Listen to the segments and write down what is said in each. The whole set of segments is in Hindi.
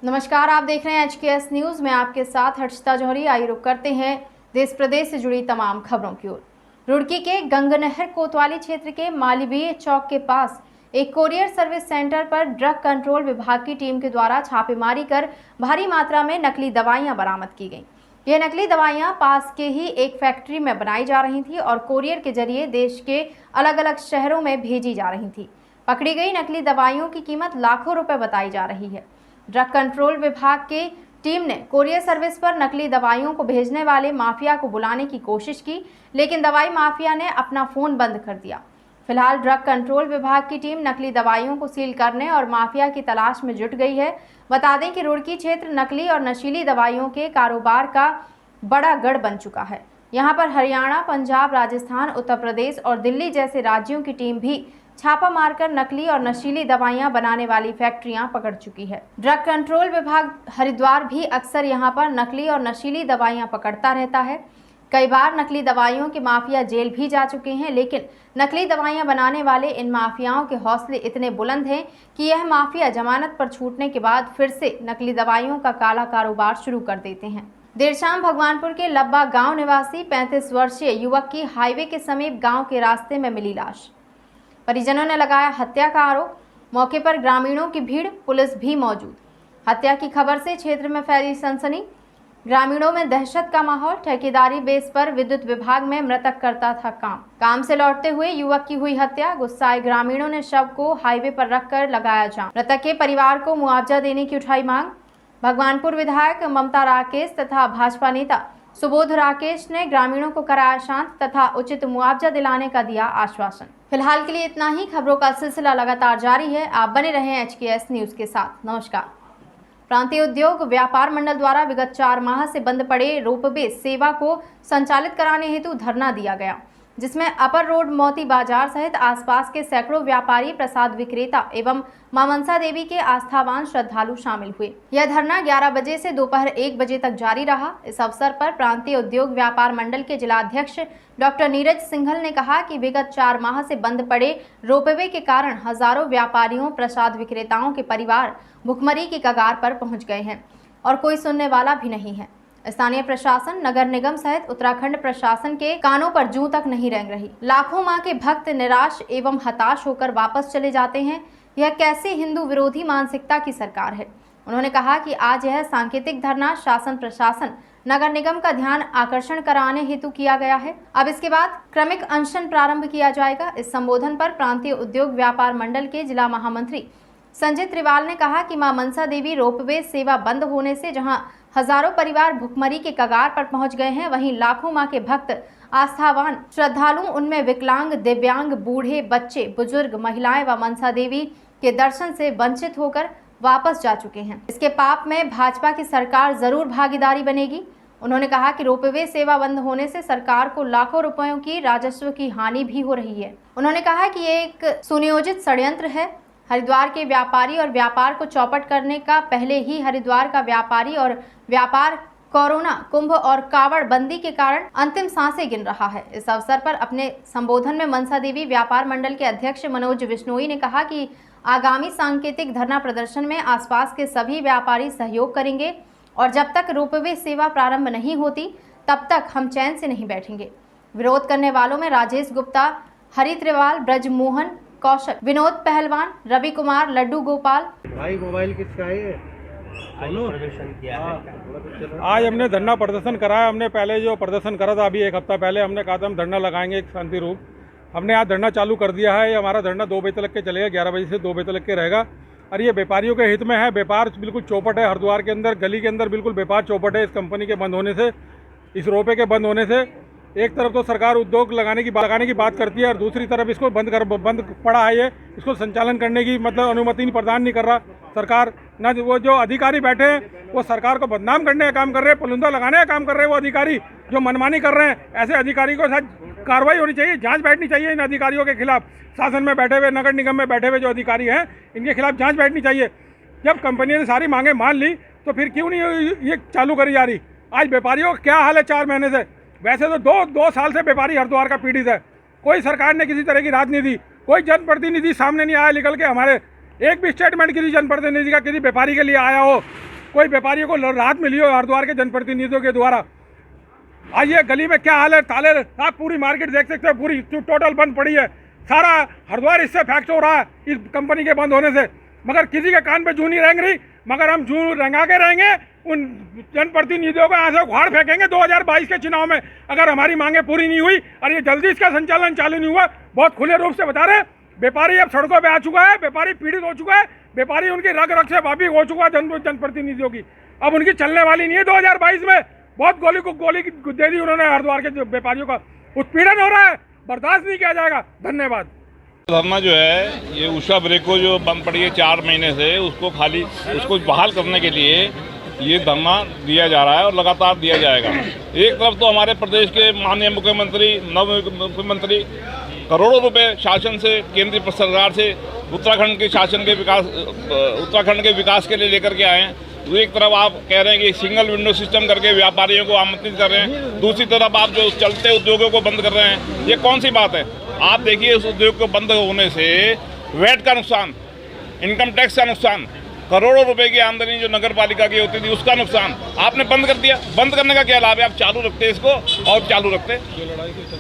नमस्कार, आप देख रहे हैं HKS न्यूज में आपके साथ हर्षिता जौहरी। आइए रुक करते हैं देश प्रदेश से जुड़ी तमाम खबरों की ओर। रुड़की के गंगनहर कोतवाली क्षेत्र के मालवीय चौक के पास एक कोरियर सर्विस सेंटर पर ड्रग कंट्रोल विभाग की टीम के द्वारा छापेमारी कर भारी मात्रा में नकली दवाइयां बरामद की गईं। ये नकली दवाइयां पास के ही एक फैक्ट्री में बनाई जा रही थी और कोरियर के जरिए देश के अलग अलग शहरों में भेजी जा रही थी। पकड़ी गई नकली दवाइयों की कीमत लाखों रुपए बताई जा रही है। ड्रग कंट्रोल विभाग की टीम ने कोरियर सर्विस पर नकली दवाइयों को भेजने वाले माफिया को बुलाने की कोशिश की, लेकिन दवाई माफिया ने अपना फोन बंद कर दिया। फिलहाल ड्रग कंट्रोल विभाग की टीम नकली दवाइयों को सील करने और माफिया की तलाश में जुट गई है। बता दें कि रुड़की क्षेत्र नकली और नशीली दवाइयों के कारोबार का बड़ा गढ़ बन चुका है। यहाँ पर हरियाणा, पंजाब, राजस्थान, उत्तर प्रदेश और दिल्ली जैसे राज्यों की टीम भी छापा मारकर नकली और नशीली दवाइयां बनाने वाली फैक्ट्रियां पकड़ चुकी है। ड्रग कंट्रोल विभाग हरिद्वार भी अक्सर यहां पर नकली और नशीली दवाइयां पकड़ता रहता है। कई बार नकली दवाइयों के माफिया जेल भी जा चुके हैं, लेकिन नकली दवाइयां बनाने वाले इन माफियाओं के हौसले इतने बुलंद हैं कि यह माफिया जमानत पर छूटने के बाद फिर से नकली दवाइयों का काला कारोबार शुरू कर देते हैं। देर शाम भगवानपुर के लब्बा गाँव निवासी 35 वर्षीय युवक की हाईवे के समीप गाँव के रास्ते में मिली लाश। परिजनों ने लगाया हत्या का आरोप। मौके पर ग्रामीणों की भीड़, पुलिस भी मौजूद। हत्या की खबर से क्षेत्र में फैली सनसनी। ग्रामीणों में दहशत का माहौल। ठेकेदारी बेस पर विद्युत विभाग में मृतक करता था काम से लौटते हुए युवक की हुई हत्या। गुस्साए ग्रामीणों ने शव को हाईवे पर रखकर लगाया जाम। मृतक के परिवार को मुआवजा देने की उठाई मांग। भगवानपुर विधायक ममता राकेश तथा भाजपा नेता सुबोध राकेश ने ग्रामीणों को कराया शांत तथा उचित मुआवजा दिलाने का दिया आश्वासन। फिलहाल के लिए इतना ही। खबरों का सिलसिला लगातार जारी है। आप बने रहें HKS न्यूज के साथ। नमस्कार। प्रांतीय उद्योग व्यापार मंडल द्वारा विगत 4 माह से बंद पड़े रोपवे सेवा को संचालित कराने हेतु धरना दिया गया, जिसमें अपर रोड मोती बाजार सहित आसपास के सैकड़ों व्यापारी, प्रसाद विक्रेता एवं मां मनसा देवी के आस्थावान श्रद्धालु शामिल हुए। यह धरना 11 बजे से दोपहर 1 बजे तक जारी रहा। इस अवसर पर प्रांतीय उद्योग व्यापार मंडल के जिलाध्यक्ष डॉक्टर नीरज सिंघल ने कहा कि विगत 4 माह से बंद पड़े रोपवे के कारण हजारों व्यापारियों, प्रसाद विक्रेताओं के परिवार भुखमरी की कगार पर पहुंच गए हैं और कोई सुनने वाला भी नहीं है। स्थानीय प्रशासन, नगर निगम सहित उत्तराखंड प्रशासन के कानों पर जूं तक नहीं रेंग रही। लाखों मां के भक्त निराश एवं हताश होकर वापस चले जाते हैं। यह कैसे हिंदू विरोधी मानसिकता की सरकार है। उन्होंने कहा कि आज यह सांकेतिक धरना शासन, प्रशासन, नगर निगम का ध्यान आकर्षण कराने हेतु किया गया है। अब इसके बाद क्रमिक अनशन प्रारंभ किया जाएगा। इस संबोधन पर प्रांतीय उद्योग व्यापार मंडल के जिला महामंत्री संजय त्रिवाल ने कहा कि मां मनसा देवी रोपवे सेवा बंद होने से जहां हजारों परिवार भुखमरी के कगार पर पहुंच गए हैं, वहीं लाखों मां के भक्त, आस्थावान श्रद्धालु, उनमें विकलांग, दिव्यांग, बूढ़े, बच्चे, बुजुर्ग, महिलाएं व मनसा देवी के दर्शन से वंचित होकर वापस जा चुके हैं। इसके पाप में भाजपा की सरकार जरूर भागीदारी बनेगी। उन्होंने कहा कि रोपवे सेवा बंद होने से सरकार को लाखों रुपयों की राजस्व की हानि भी हो रही है। उन्होंने कहा कि ये एक सुनियोजित षड्यंत्र है। हरिद्वार के व्यापारी और व्यापार को चौपट करने का पहले ही हरिद्वार का व्यापारी और व्यापार कोरोना, कुंभ और कावड़ बंदी के कारण अंतिम सांसें गिन रहा है। इस अवसर पर अपने संबोधन में मनसा देवी व्यापार मंडल के अध्यक्ष मनोज बिश्नोई ने कहा कि आगामी सांकेतिक धरना प्रदर्शन में आसपास के सभी व्यापारी सहयोग करेंगे और जब तक रोपवे सेवा प्रारंभ नहीं होती तब तक हम चैन से नहीं बैठेंगे। विरोध करने वालों में राजेश गुप्ता, हरि त्रिवाल, ब्रजमोहन कौशल, विनोद पहलवान, रवि कुमार, लड्डू गोपाल। भाई मोबाइल किसका है? आज हमने धरना प्रदर्शन कराया। हमने पहले जो प्रदर्शन करा था अभी 1 हफ्ता पहले, हमने कहा था हम धरना लगाएंगे एक शांति रूप। हमने आज धरना चालू कर दिया है। ये हमारा धरना 2 बजे तक के चलेगा, 11 बजे से 2 बजे तक के रहेगा और ये व्यापारियों के हित में है। व्यापार बिल्कुल चौपट है। हरिद्वार के अंदर, गली के अंदर बिल्कुल व्यापार चौपट है। इस कंपनी के बंद होने से, इस रोपे के बंद होने से एक तरफ तो सरकार उद्योग लगाने की बात करती है और दूसरी तरफ इसको बंद पड़ा है। ये इसको संचालन करने की अनुमति प्रदान नहीं कर रहा सरकार। न वो जो अधिकारी बैठे हैं वो सरकार को बदनाम करने का काम कर रहे हैं, पुलिंदा लगाने का काम कर रहे हैं। वो अधिकारी जो मनमानी कर रहे हैं, ऐसे अधिकारी को साथ कार्रवाई होनी चाहिए, जांच बैठनी चाहिए इन अधिकारियों के खिलाफ। शासन में बैठे हुए, नगर निगम में बैठे हुए जो अधिकारी हैं, इनके खिलाफ जाँच बैठनी चाहिए। जब कंपनी ने सारी मांगे मान ली तो फिर क्यों नहीं ये चालू करी जा रही? आज व्यापारियों का क्या हाल है 4 महीने से? वैसे तो दो साल से व्यापारी हरिद्वार का पीड़ित है। कोई सरकार ने किसी तरह की राहत नहीं दी, कोई जनप्रतिनिधि सामने नहीं आया निकल के हमारे एक भी स्टेटमेंट किसी जनप्रतिनिधि का किसी व्यापारी के लिए आया हो, कोई व्यापारियों को राहत मिली हो हरिद्वार के जनप्रतिनिधियों के द्वारा। आइए गली में क्या हाल है, ताले, आप पूरी मार्केट देख सकते हो, पूरी टोटल बंद पड़ी है। सारा हरिद्वार इससे फैक्ट हो रहा है इस कंपनी के बंद होने से, मगर किसी के कान पे जू नहीं रेंग रही। मगर हम जू रंगा के रहेंगे, उन जनप्रतिनिधियों को यहाँ से उखाड़ फेंकेंगे 2022 के चुनाव में, अगर हमारी मांगे पूरी नहीं हुई और ये जल्दी इसका संचालन चालू नहीं हुआ। बहुत खुले रूप से बता रहे हैं, व्यापारी अब सड़कों पे आ चुका है, व्यापारी पीड़ित हो चुका है, व्यापारी उनकी रग रग से वापिस हो चुका है जनप्रतिनिधियों की, अब उनकी चलने वाली नहीं है 2022 में। बहुत गोली दे दी उन्होंने हरिद्वार के व्यापारियों का, उत्पीड़न हो रहा है, बर्दाश्त नहीं किया जाएगा। धन्यवाद। धरना जो है ये उषा ब्रेको जो बंद पड़ी है 4 महीने से, उसको बहाल करने के लिए ये धरना दिया जा रहा है और लगातार दिया जाएगा। एक तरफ तो हमारे प्रदेश के माननीय मुख्यमंत्री, नव मुख्यमंत्री करोड़ों रुपए शासन से, केंद्रीय सरकार से उत्तराखंड के शासन के विकास, उत्तराखंड के विकास के लिए लेकर के आए हैं। तो एक तरफ आप कह रहे हैं कि सिंगल विंडो सिस्टम करके व्यापारियों को आमंत्रित कर रहे हैं, दूसरी तरफ आप जो चलते उद्योगों को बंद कर रहे हैं। ये कौन सी बात है? आप देखिए, उस उद्योग को बंद होने से वैट का नुकसान, इनकम टैक्स का नुकसान, करोड़ों रुपए की आमदनी जो नगर पालिका की होती थी उसका नुकसान आपने बंद कर दिया। बंद करने का क्या लाभ है? आप चालू रखते इसको और चालू रखते,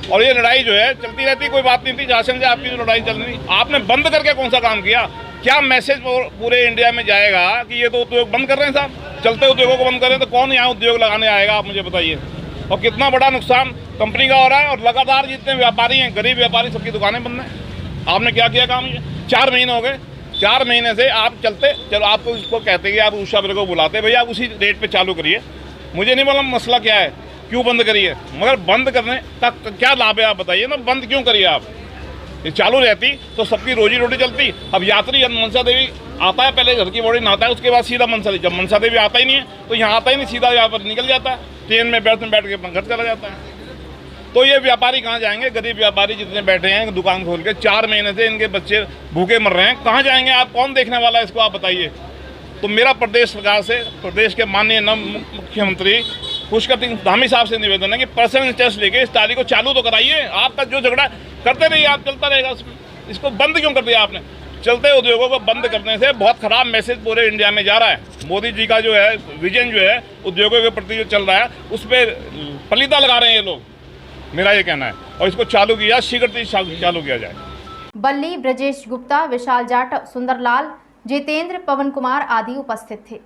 और ये लड़ाई जो है चलती रहती, कोई बात नहीं थी। शासन से आपकी जो लड़ाई चल रही, आपने बंद करके कौन सा काम किया? क्या मैसेज पूरे इंडिया में जाएगा कि ये तो उद्योग बंद कर रहे हैं साहब, चलते उद्योगों को बंद कर रहे हैं, तो कौन यहाँ उद्योग लगाने आएगा? आप मुझे बताइए। और कितना बड़ा नुकसान कंपनी का हो रहा है, और लगातार जितने व्यापारी हैं, गरीब व्यापारी, सबकी दुकानें बंद हैं। आपने क्या किया काम? ये 4 महीने हो गए, 4 महीने से आप चलते, चलो आपको इसको कहते हैं कि आप उषा ब्रेको बुलाते, भैया आप उसी रेट पे चालू करिए। मुझे नहीं मालूम मसला क्या है, क्यों बंद करिए, मगर बंद करने तक क्या लाभ है आप बताइए ना। बंद क्यों करिए आप? ये चालू रहती तो सबकी रोजी रोटी चलती। अब यात्री मनसा देवी आता है, पहले घर की बॉडी नहाता है, उसके बाद सीधा मनसा देवी, जब मनसा देवी आता ही नहीं है तो यहाँ आता ही नहीं, सीधा यहाँ पर निकल जाता है, ट्रेन में बैठ के घर चला जाता है। तो ये व्यापारी कहाँ जाएंगे? गरीब व्यापारी जितने बैठे हैं दुकान खोल के, 4 महीने से इनके बच्चे भूखे मर रहे हैं, कहाँ जाएंगे आप? कौन देखने वाला है इसको? आप बताइए। तो मेरा प्रदेश सरकार से, प्रदेश के माननीय नव मुख्यमंत्री पुष्कर सिंह धामी साहब से निवेदन है कि पर्सनल इंटरेस्ट लेके इस तारीख को चालू तो कराइए। आपका जो झगड़ा करते रहिए, आप चलता रहेगा, इसको बंद क्यों कर दिया आपने? चलते उद्योगों को बंद करने से बहुत खराब मैसेज पूरे इंडिया में जा रहा है। मोदी जी का जो है विजन जो है उद्योगों के प्रति जो चल रहा है, उस पर पलीता लगा रहे हैं ये लोग, मेरा ये कहना है। और इसको चालू किया, शीघ्र चालू किया जाए। बल्ली, ब्रजेश गुप्ता, विशाल जाट, सुंदरलाल, जितेंद्र, पवन कुमार आदि उपस्थित थे।